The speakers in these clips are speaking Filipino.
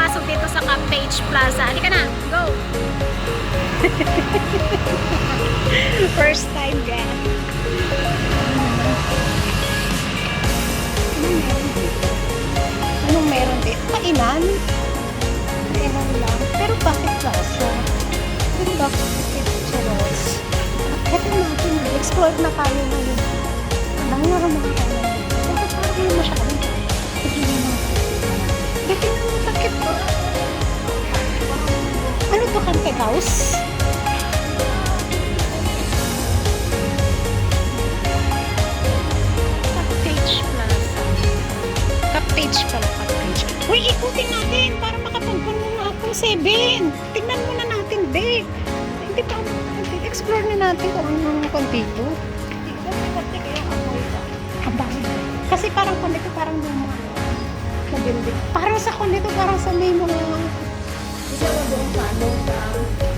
pumasok dito sa Campeche Plaza. Halika na, go! First time, guys. Anong meron dito? Kainan? Kainan lang. Pero bakit plaza? Pero bakit Charles? Ito natin, explore na tayo ngayon. Ang nga mga kainan dito. Bakit parang hindi masyadong bakit naman sakit po? Ano to, Campeche House? Campeche Plaza. Campeche pala, Campeche. Uy, ikutin natin para makapagpuno na akong 7. Tingnan muna natin, babe. Hindi pa ako explore na natin kung ano kung dito. Kasi parang kung dito, parang luma. Parang sa kung dito, parang sa may mga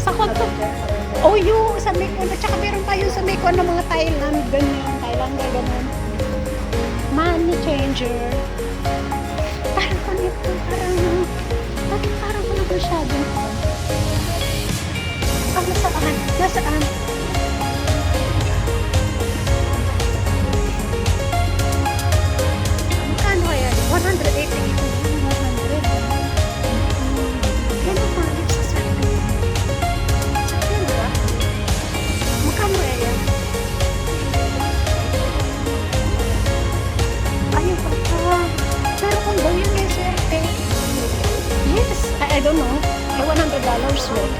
sa konto. Oh, yung sa may kono. Tsaka meron pa yung sa may kono ng mga Thailand. Ganyan. Thailand na ganun. Money changer. Parang kung dito, parang wala masyado. Ah, nasaan? Nasaan? Magkano kaya? 180 ito. 100. Yan ang mga sa swerte. Yan ba? Magkano kaya yan? Ayun pa pa. Pero kung daw yun may swerte. Yes. I don't know. Ay, $100 worth.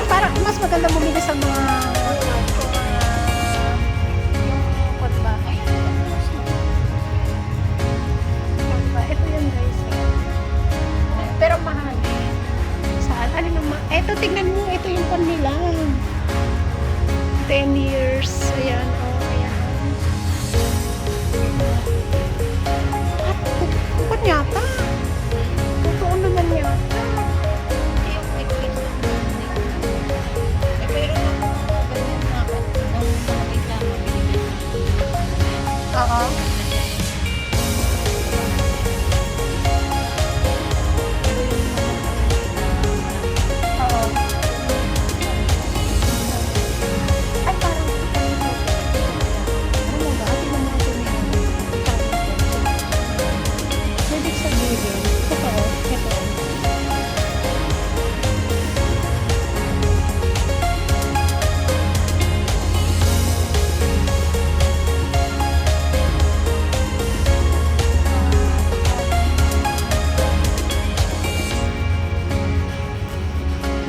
Parang mas maganda bumili sa mga ito yan guys. Pero mahal. Saan? Alin naman? Ito, tignan mo. Ito yung pan nila. 10 years. Ayan. Oh, ayan. At bukod yata. Totoo naman yata. Oo. Oo. Ay, parang ano ba? Ati naman natin yung ibig sabihin. Totoo. Ito.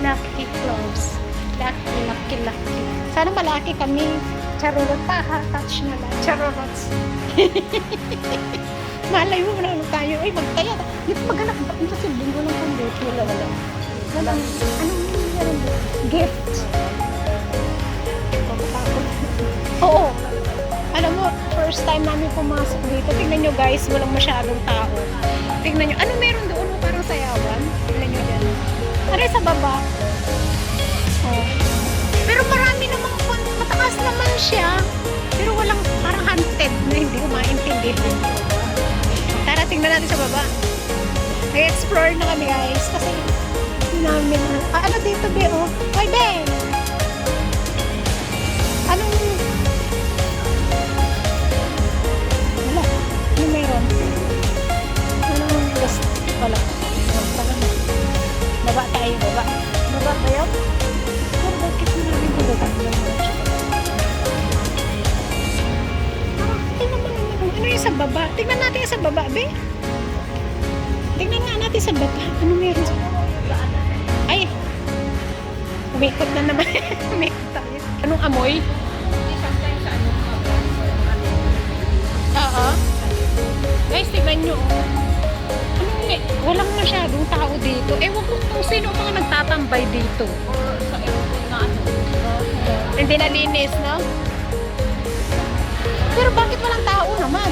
Lucky clothes. Lucky. Sana malaki kami. Charorot pa ha. Touch na lang. Charots. Malay mo na tayo. Ay, magkaya. Dito maghanap ba? Ito sa linggo ng pang-date. Wala. Anong meron dito? Gift. Oo. Alam mo, first time namin pumasok dito. Tingnan nyo guys, walang masyadong tao. Tingnan nyo. Ano meron doon? Parang sayawan. Tingnan nyo yan. Aray sa baba. Oh. Pero marami namang mataas naman siya. Pero walang parang haunted na hindi ko maintindihan. Tara, tingnan natin sa baba. Nag-explore na kami guys. Kasi hindi namin ano dito be oh. Hoy be! Anong wala. Ano meron? Anong gusto? Wala. Baba tayo, baba. Baba ba yun? Pero bakit maraming bubaba? Tingnan mo naman. Ano yung sa baba? Tingnan natin yung sa baba, be. Tingnan nga natin sa baba. Ano meron sa baba? Ay! Umikot na naman. Umikot tayo. Anong amoy? Oo. Guys, tingnan nyo. Walang masyadong tao dito. Ewan ko kung sino mga nagtatambay dito. Sa na ano. Hindi nalinis, no? Pero bakit walang tao naman?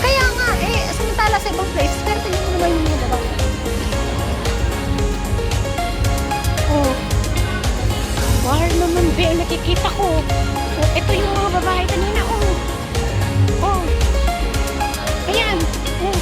Kaya nga, samantala sa ibang place, pero tingnan mo naman yung mga babae. Oh. War naman, be, nakikita ko. Oh, ito yung mga babae kanina, oh. Oh. Ayan. Oh.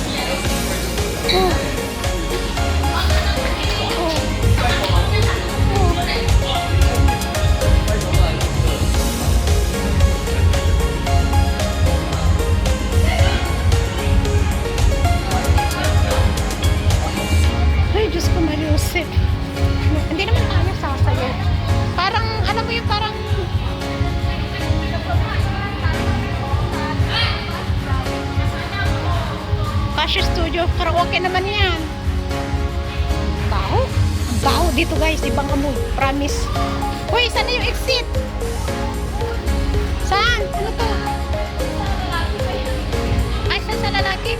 Flash Studio. Karaoke naman yan. Baho. Ang baho dito guys. Ibang amoy. Promise. Uy, saan na yung exit? Saan? Ano to? Ay, saan sa lalaki?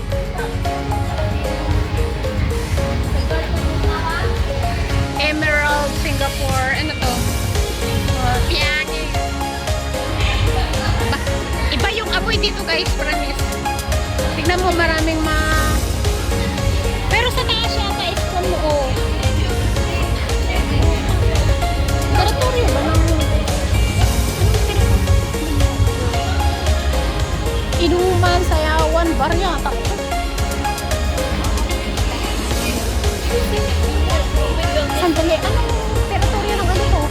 Emerald, Singapore. Ano to? Piangi. Iba yung amoy dito guys. Promise. Tignan mo, maraming pero sa taas yata is kung mo. Teritoryo ba ng inuman, sayawan, bar yata. Sandali, anong teritoryo ng ano to?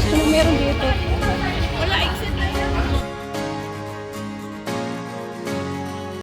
Ano meron dito?